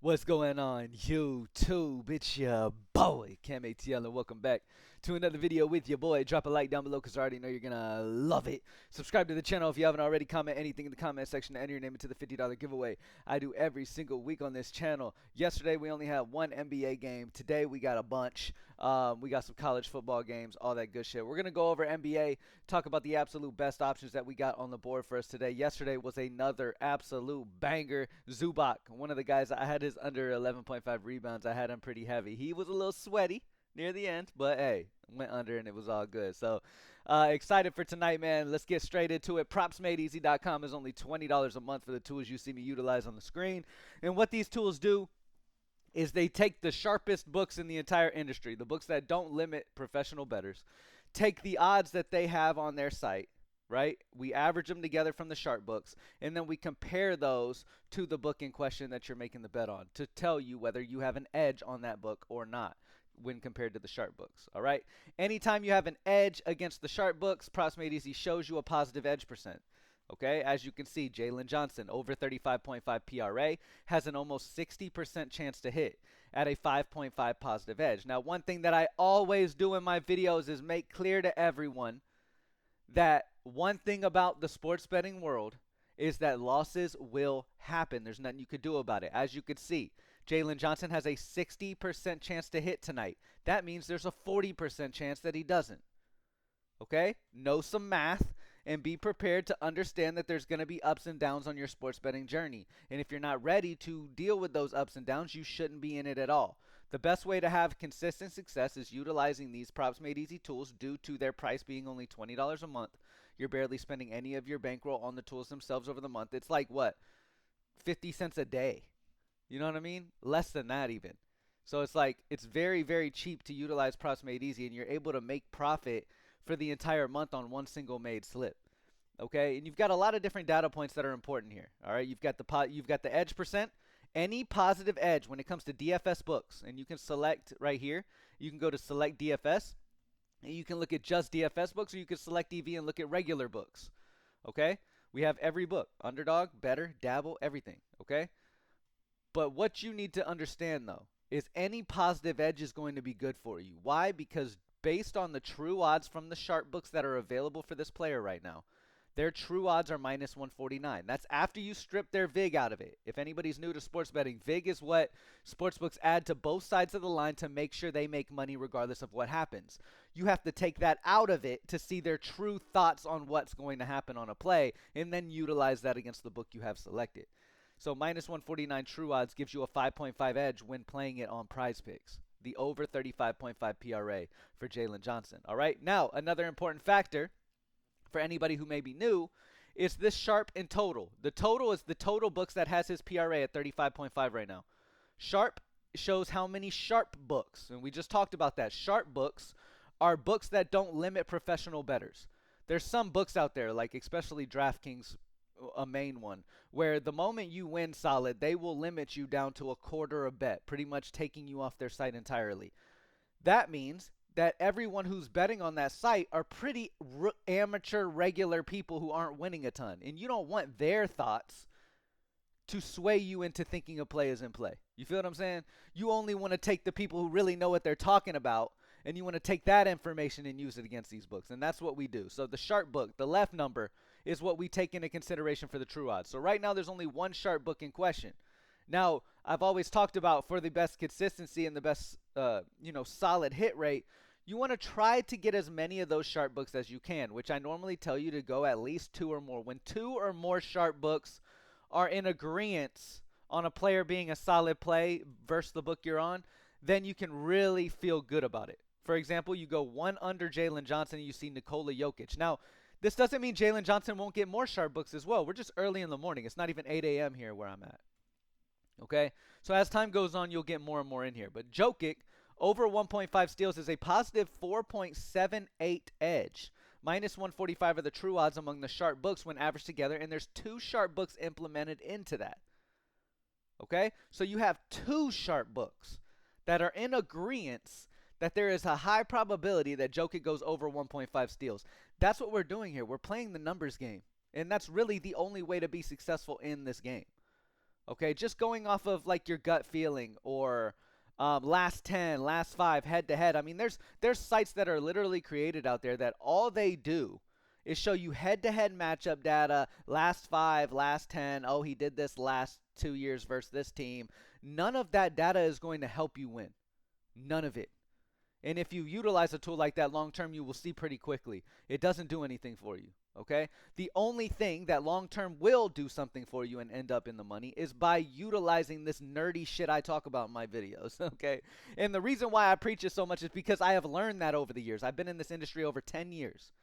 What's going on, YouTube? It's your boy, Cam ATL, and welcome back to another video with your boy. Drop a like down below because I already know you're going to love it. Subscribe to the channel if you haven't already. Comment anything in the comment section to enter your name into the $50 giveaway I do every single week on this channel. Yesterday, we only had one NBA game. Today, we got a bunch. We got some college football games, all that good shit. We're going to go over NBA, talk about the absolute best options that we got on the board for us today. Yesterday was another absolute banger. Zubac, one of the guys, I had his under 11.5 rebounds. I had him pretty heavy. He was a little sweaty near the end, but hey, went under and it was all good. So excited for tonight, man. Let's get straight into it. Propsmadeeasy.com is only $20 a month for the tools you see me utilize on the screen. And what these tools do is they take the sharpest books in the entire industry, the books that don't limit professional bettors, take the odds that they have on their site, right? We average them together from the sharp books, and then we compare those to the book in question that you're making the bet on to tell you whether you have an edge on that book or not when compared to the sharp books. All right. Anytime you have an edge against the sharp books, Props Made Easy shows you a positive edge percent. Okay, as you can see, Jalen Johnson, over 35.5 PRA, has an almost 60% chance to hit at a 5.5 positive edge. Now, one thing that I always do in my videos is make clear to everyone that one thing about the sports betting world is that losses will happen. There's nothing you could do about it. As you can see, Jalen Johnson has a 60% chance to hit tonight. That means there's a 40% chance that he doesn't. Okay? Know some math and be prepared to understand that there's going to be ups and downs on your sports betting journey. And if you're not ready to deal with those ups and downs, you shouldn't be in it at all. The best way to have consistent success is utilizing these Props Made Easy tools due to their price being only $20 a month. You're barely spending any of your bankroll on the tools themselves over the month. It's like what? 50 cents a day. You know what I mean? Less than that even. So it's like it's very, very cheap to utilize Props Made Easy, and you're able to make profit for the entire month on one single made slip. Okay, and you've got a lot of different data points that are important here. All right, you've got the edge percent, any positive edge when it comes to DFS books, and you can select right here. You can go to select DFS, and you can look at just DFS books, or you can select EV and look at regular books. Okay, we have every book: underdog, better, dabble, everything. Okay, but what you need to understand though is any positive edge is going to be good for you. Why? Because based on the true odds from the sharp books that are available for this player right now, their true odds are minus 149. That's after you strip their VIG out of it. If anybody's new to sports betting, VIG is what sportsbooks add to both sides of the line to make sure they make money regardless of what happens. You have to take that out of it to see their true thoughts on what's going to happen on a play and then utilize that against the book you have selected. So minus 149 true odds gives you a 5.5 edge when playing it on Prizepicks. The over 35.5 PRA for Jalen Johnson. All right. Now, another important factor for anybody who may be new is this sharp in total. The total is the total books that has his PRA at 35.5 right now. Sharp shows how many sharp books, and we just talked about that. Sharp books are books that don't limit professional bettors. There's some books out there, like especially DraftKings, a main one, where the moment you win solid, they will limit you down to a quarter a bet, pretty much taking you off their site entirely. That means that everyone who's betting on that site are pretty amateur, regular people who aren't winning a ton. And you don't want their thoughts to sway you into thinking a play is in play. You feel what I'm saying? You only want to take the people who really know what they're talking about, and you want to take that information and use it against these books. And that's what we do. So the sharp book, the left number, is what we take into consideration for the true odds. So right now there's only one sharp book in question. Now, I've always talked about for the best consistency and the best, solid hit rate, you want to try to get as many of those sharp books as you can, which I normally tell you to go at least two or more. When two or more sharp books are in agreement on a player being a solid play versus the book you're on, then you can really feel good about it. For example, you go one under Jalen Johnson and you see Nikola Jokic. Now, this doesn't mean Jalen Johnson won't get more sharp books as well. We're just early in the morning. It's not even 8 a.m. here where I'm at. Okay? So as time goes on, you'll get more and more in here. But Jokic, over 1.5 steals, is a positive 4.78 edge. Minus 145 are the true odds among the sharp books when averaged together, and there's two sharp books implemented into that. Okay? So you have two sharp books that are in agreement that there is a high probability that Jokic goes over 1.5 steals. That's what we're doing here. We're playing the numbers game. And that's really the only way to be successful in this game. Okay, just going off of like your gut feeling or last 10, last 5, head to head. I mean, there's sites that are literally created out there that all they do is show you head to head matchup data, last 5, last 10. Oh, he did this last 2 years versus this team. None of that data is going to help you win. None of it. And if you utilize a tool like that long term, you will see pretty quickly it doesn't do anything for you. Okay? The only thing that long term will do something for you and end up in the money is by utilizing this nerdy shit I talk about in my videos. Okay? And the reason why I preach it so much is because I have learned that over the years. I've been in this industry over 10 years.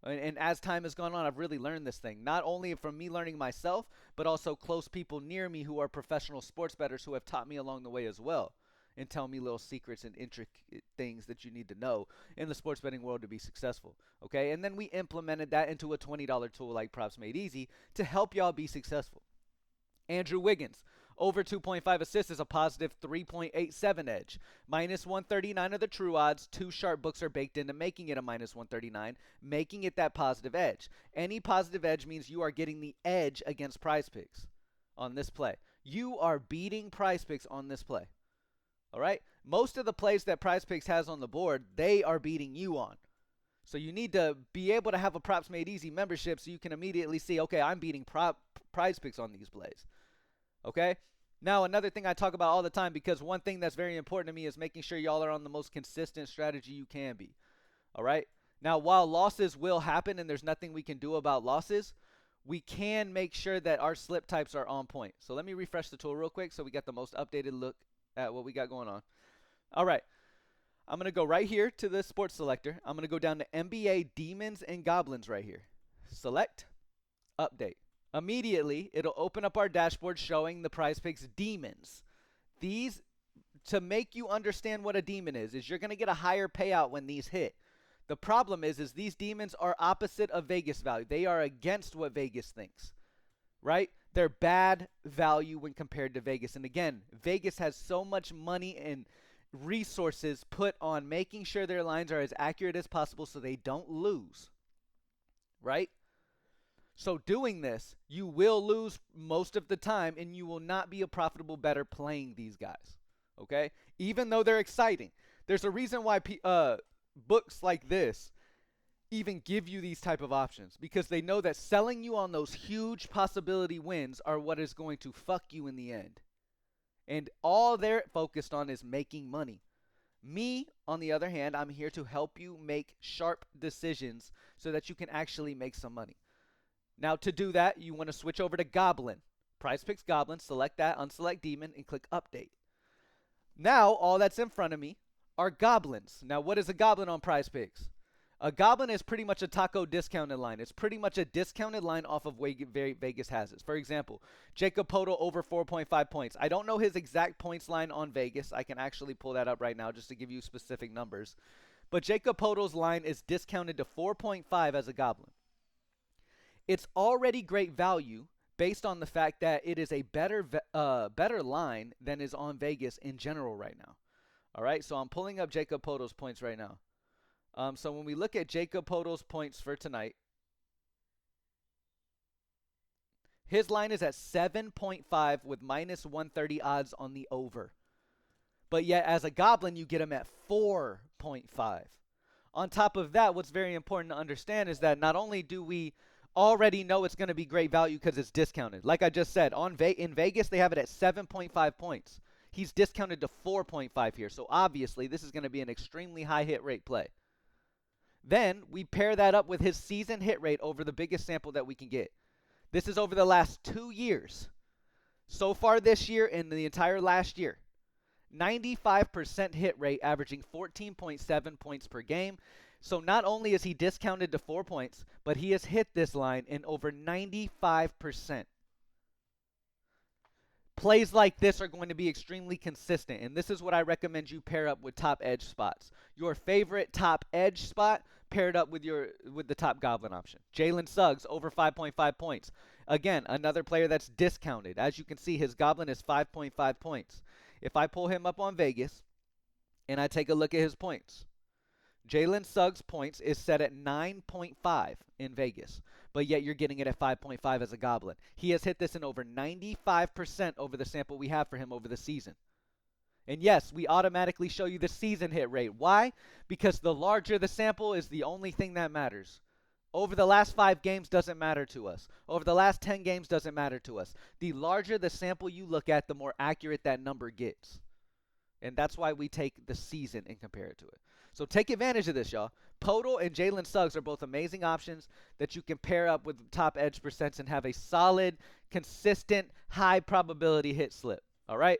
And as time has gone on, I've really learned this thing. Not only from me learning myself, but also close people near me who are professional sports bettors who have taught me along the way as well and tell me little secrets and intricate things that you need to know in the sports betting world to be successful. Okay, and then we implemented that into a $20 tool like Props Made Easy to help y'all be successful. Andrew Wiggins, over 2.5 assists is a positive 3.87 edge. Minus 139 are the true odds. 2 sharp books are baked into making it a minus 139, making it that positive edge. Any positive edge means you are getting the edge against Prizepicks on this play. You are beating Prizepicks on this play. All right? Most of the plays that Prizepicks has on the board, they are beating you on. So you need to be able to have a Props Made Easy membership so you can immediately see, okay, I'm beating Prizepicks on these plays. Okay? Now, another thing I talk about all the time, because one thing that's very important to me is making sure y'all are on the most consistent strategy you can be. All right? Now, while losses will happen and there's nothing we can do about losses, we can make sure that our slip types are on point. So let me refresh the tool real quick so we get the most updated look at what we got going on. All right. I'm going to go right here to the sports selector. I'm going to go down to NBA Demons and Goblins right here. Select, update. Immediately, it'll open up our dashboard showing the Prizepicks Demons. These, to make you understand what a demon is you're going to get a higher payout when these hit. The problem is these demons are opposite of Vegas value. They are against what Vegas thinks, right? They're bad value when compared to Vegas. And again, Vegas has so much money and resources put on making sure their lines are as accurate as possible so they don't lose, right? So doing this, you will lose most of the time and you will not be a profitable bettor playing these guys, okay? Even though they're exciting. There's a reason why books like this even give you these type of options, because they know that selling you on those huge possibility wins are what is going to fuck you in the end. And all they're focused on is making money. Me, on the other hand, I'm here to help you make sharp decisions so that you can actually make some money. Now, to do that, you want to switch over to Goblin. Prizepicks Goblin, select that, unselect Demon, and click Update. Now, all that's in front of me are Goblins. Now, what is a Goblin on Prizepicks? A Goblin is pretty much a taco discounted line. It's pretty much a discounted line off of Vegas has it. For example, Jacob Poto over 4.5 points. I don't know his exact points line on Vegas. I can actually pull that up right now just to give you specific numbers. But Jacob Poto's line is discounted to 4.5 as a Goblin. It's already great value based on the fact that it is a better line than is on Vegas in general right now. All right, so I'm pulling up Jacob Poto's points right now. So when we look at Jacob Poto's points for tonight, his line is at 7.5 with minus 130 odds on the over. But yet as a Goblin, you get him at 4.5. On top of that, what's very important to understand is that not only do we already know it's going to be great value because it's discounted. Like I just said, in Vegas, they have it at 7.5 points. He's discounted to 4.5 here. So obviously, this is going to be an extremely high hit rate play. Then we pair that up with his season hit rate over the biggest sample that we can get. This is over the last 2 years. So far this year and the entire last year. 95% hit rate, averaging 14.7 points per game. So not only is he discounted to 4 points, but he has hit this line in over 95%. Plays like this are going to be extremely consistent, and this is what I recommend you pair up with top edge spots. Your favorite top edge spot paired up with the top Goblin option. Jalen Suggs over 5.5 points. Again, another player that's discounted. As you can see, his Goblin is 5.5 points. If I pull him up on Vegas and I take a look at his points, Jalen Suggs' points is set at 9.5 in Vegas. but yet you're getting it at 5.5 as a goblin. He has hit this in over 95% over the sample we have for him over the season. And yes, we automatically show you the season hit rate. Why? Because the larger the sample is the only thing that matters. Over the last 5 games doesn't matter to us. Over the last 10 games doesn't matter to us. The larger the sample you look at, the more accurate that number gets. And that's why we take the season and compare it to it. So take advantage of this, y'all. Podol and Jalen Suggs are both amazing options that you can pair up with top edge percents and have a solid, consistent, high probability hit slip. All right?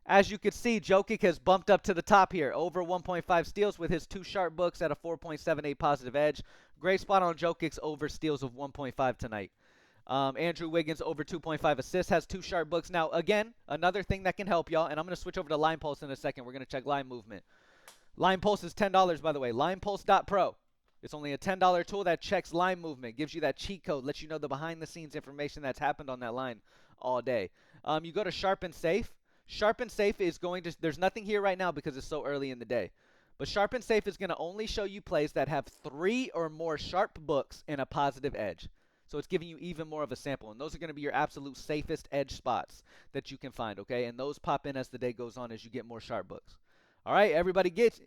As you can see, Jokic has bumped up to the top here, over 1.5 steals with his 2 sharp books at a 4.78 positive edge. Great spot on Jokic's over steals of 1.5 tonight. Andrew Wiggins over 2.5 assists, has 2 sharp books. Now, again, another thing that can help y'all, and I'm going to switch over to Line Pulse in a second. We're going to check line movement. Line Pulse is $10, by the way. LinePulse.pro. It's only a $10 tool that checks line movement, gives you that cheat code, lets you know the behind-the-scenes information that's happened on that line all day. You go to Sharp and Safe. Sharp and Safe is going to, there's nothing here right now because it's so early in the day. But Sharp and Safe is going to only show you plays that have 3 or more sharp books and a positive edge. So it's giving you even more of a sample. And those are going to be your absolute safest edge spots that you can find, okay? And those pop in as the day goes on as you get more sharp books. All right, everybody get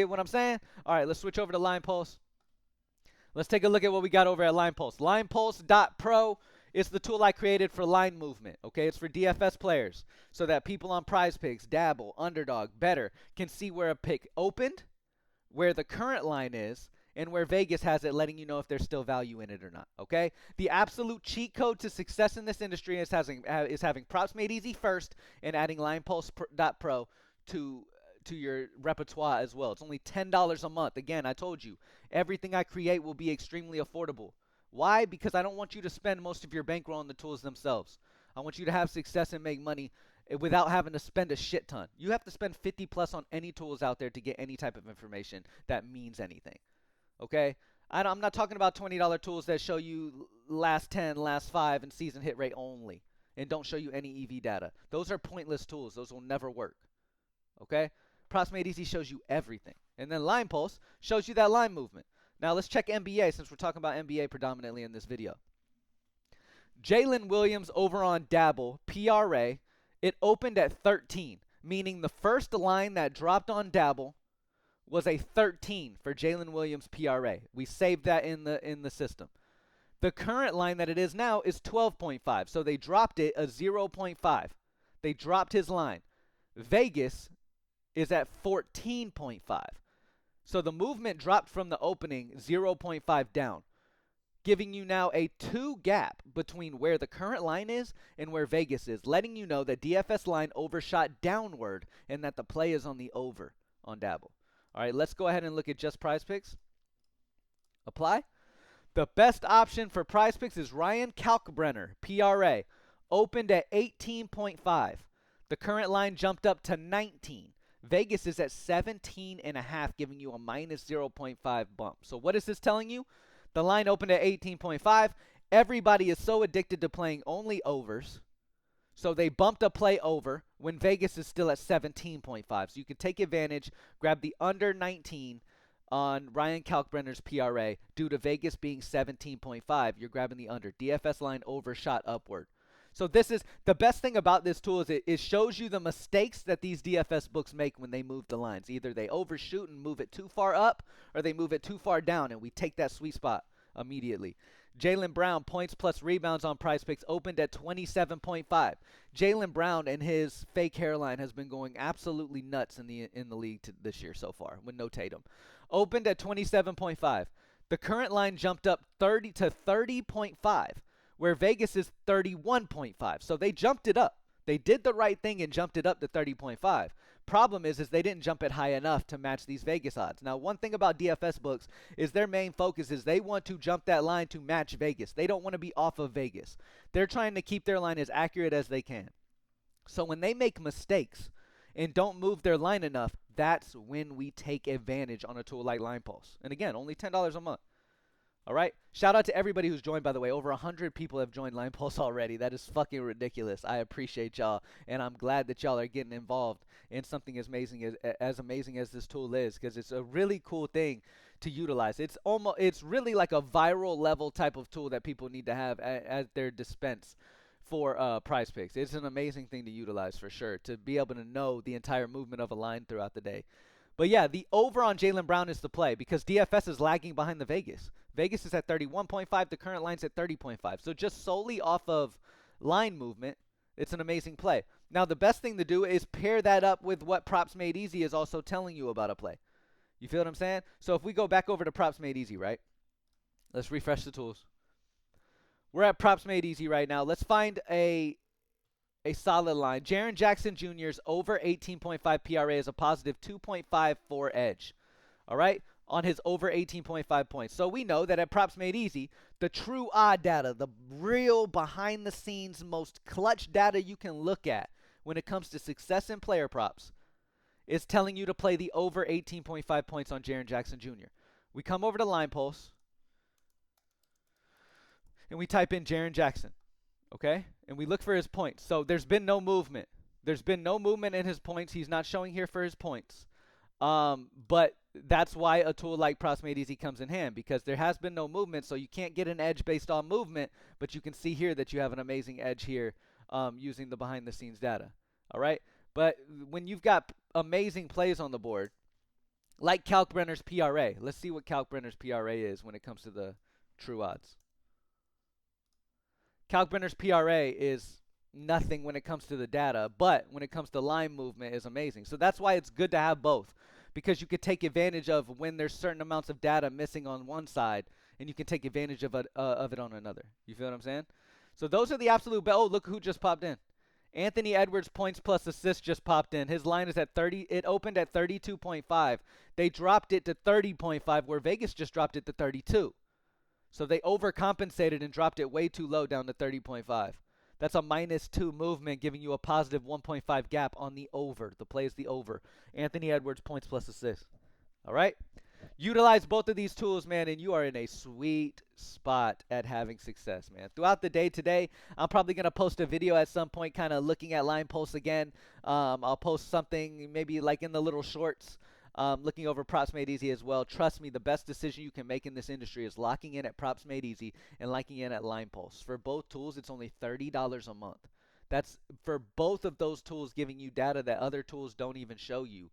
what I'm saying? All right, let's switch over to Line Pulse. Let's take a look at what we got over at Line Pulse. LinePulse.pro is the tool I created for line movement, okay? It's for DFS players so that people on Prizepicks, Dabble, Underdog, Better can see where a pick opened, where the current line is, and where Vegas has it, letting you know if there's still value in it or not, okay? The absolute cheat code to success in this industry is having props made easy first and adding LinePulse.pro to your repertoire as well. It's only $10 a month. Again, I told you, everything I create will be extremely affordable. Why? Because I don't want you to spend most of your bankroll on the tools themselves. I want you to have success and make money without having to spend a shit ton. You have to spend 50 plus on any tools out there to get any type of information that means anything. Okay? I'm not talking about $20 tools that show you last 10, last 5, and season hit rate only, and don't show you any EV data. Those are pointless tools. Those will never work. Okay? Props Made Easy shows you everything. And then Line Pulse shows you that line movement. Now let's check NBA since we're talking about NBA predominantly in this video. Jalen Williams over on Dabble, PRA, it opened at 13, meaning the first line that dropped on Dabble was a 13 for Jalen Williams PRA. We saved that in the system. The current line that it is now is 12.5, so they dropped it a 0.5. They dropped his line. Vegas is at 14.5. So the movement dropped from the opening 0.5 down, giving you now a 2 gap between where the current line is and where Vegas is, letting you know that DFS line overshot downward and that the play is on the over on Dabble. All right, let's go ahead and look at just Prizepicks. Apply. The best option for Prizepicks is Ryan Kalkbrenner, PRA, opened at 18.5. The current line jumped up to 19. Vegas is at 17.5, giving you a minus 0.5 bump. So what is this telling you? The line opened at 18.5. Everybody is so addicted to playing only overs, so they bumped a play over when Vegas is still at 17.5. So you can take advantage, grab the under 19 on Ryan Kalkbrenner's PRA. Due to Vegas being 17.5, you're grabbing the under. DFS line overshot upward. So this is the best thing about this tool is it shows you the mistakes that these DFS books make when they move the lines. Either they overshoot and move it too far up, or they move it too far down, and we take that sweet spot immediately. Jaylen Brown, points plus rebounds on Prizepicks, opened at 27.5. Jaylen Brown and his fake hairline has been going absolutely nuts in the league this year so far with no Tatum. Opened at 27.5. The current line jumped up 30 to 30.5. Where Vegas is 31.5. So they jumped it up. They did the right thing and jumped it up to 30.5. Problem is they didn't jump it high enough to match these Vegas odds. Now, one thing about DFS books is their main focus is they want to jump that line to match Vegas. They don't want to be off of Vegas. They're trying to keep their line as accurate as they can. So when they make mistakes and don't move their line enough, that's when we take advantage on a tool like Line Pulse. And again, only $10 a month. All right. Shout out to everybody who's joined, by the way. Over 100 people have joined Line Pulse already. That is fucking ridiculous. I appreciate y'all, and I'm glad that y'all are getting involved in something as amazing as this tool is, because it's a really cool thing to utilize. It's really like a viral level type of tool that people need to have at their dispense for Prizepicks. It's an amazing thing to utilize for sure, to be able to know the entire movement of a line throughout the day. But yeah, the over on Jaylen Brown is the play because DFS is lagging behind the Vegas. Vegas is at 31.5. The current line's at 30.5. So just solely off of line movement, it's an amazing play. Now, the best thing to do is pair that up with what Props Made Easy is also telling you about a play. You feel what I'm saying? So if we go back over to Props Made Easy, right? Let's refresh the tools. We're at Props Made Easy right now. Let's find a solid line. Jaren Jackson Jr.'s over 18.5 PRA is a positive 2.54 edge. All right? On his over 18.5 points. So we know that at Props Made Easy, the true odd data, the real behind the scenes most clutch data you can look at when it comes to success in player props is telling you to play the over 18.5 points on Jaren Jackson Jr. We come over to Line Pulse and we type in Jaren Jackson. Okay? And we look for his points. So there's been no movement. There's been no movement in his points. He's not showing here for his points. But that's why a tool like Props Made Easy comes in hand, because there has been no movement, so you can't get an edge based on movement, but you can see here that you have an amazing edge here using the behind-the-scenes data. All right? But when you've got amazing plays on the board, like Kalkbrenner's PRA, let's see what Kalkbrenner's PRA is when it comes to the true odds. Kalkbrenner's PRA is nothing when it comes to the data, but when it comes to line movement is amazing. So that's why it's good to have both, because you could take advantage of when there's certain amounts of data missing on one side, and you can take advantage of it on another. You feel what I'm saying? So those are the absolute best. Oh, look who just popped in. Anthony Edwards points plus assists just popped in. His line is at 30. It opened at 32.5. They dropped it to 30.5, where Vegas just dropped it to 32. So they overcompensated and dropped it way too low down to 30.5. That's a -2 movement, giving you a positive 1.5 gap on the over. The play is the over. Anthony Edwards points plus assists. All right? Utilize both of these tools, man, and you are in a sweet spot at having success, man. Throughout the day today, I'm probably going to post a video at some point kind of looking at Line Pulse again. I'll post something maybe like in the little shorts. Looking over Props Made Easy as well. Trust me, the best decision you can make in this industry is locking in at Props Made Easy and locking in at Line Pulse. For both tools, it's only $30 a month. That's for both of those tools, giving you data that other tools don't even show you.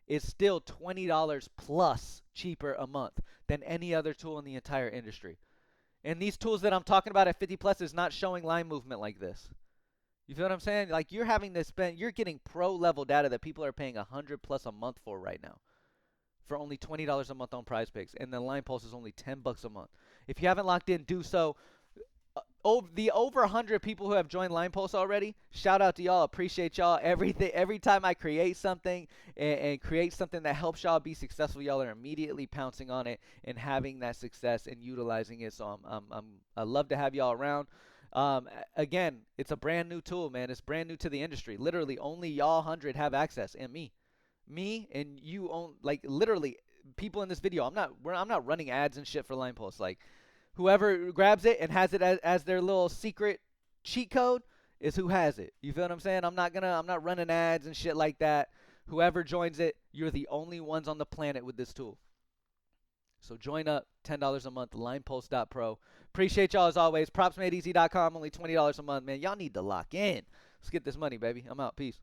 It's still $20 plus cheaper a month than any other tool in the entire industry. And these tools that I'm talking about at 50 plus is not showing line movement like this. You feel what I'm saying? Like, you're having to spend, you're getting pro level data that people are paying 100 plus a month for right now, for only $20 a month on Prizepicks, and the Line Pulse is only $10 a month. If you haven't locked in, do so. The over 100 people who have joined Line Pulse already, shout out to y'all. Appreciate y'all. Every time I create something and create something that helps y'all be successful, y'all are immediately pouncing on it and having that success and utilizing it. So I love to have y'all around. Again, it's a brand new tool, man. It's brand new to the industry. Literally, only y'all 100 have access, and me and you own, like, literally people in this video. I'm not running ads and shit for Line Pulse. Like, whoever grabs it and has it as their little secret cheat code is who has it. You feel what I'm saying? I'm not running ads and shit like that. Whoever joins it, you're the only ones on the planet with this tool. So join up, $10 a month, linepulse.pro. Appreciate y'all as always. Propsmadeeasy.com, only $20 a month, man. Y'all need to lock in. Let's get this money, baby. I'm out. Peace.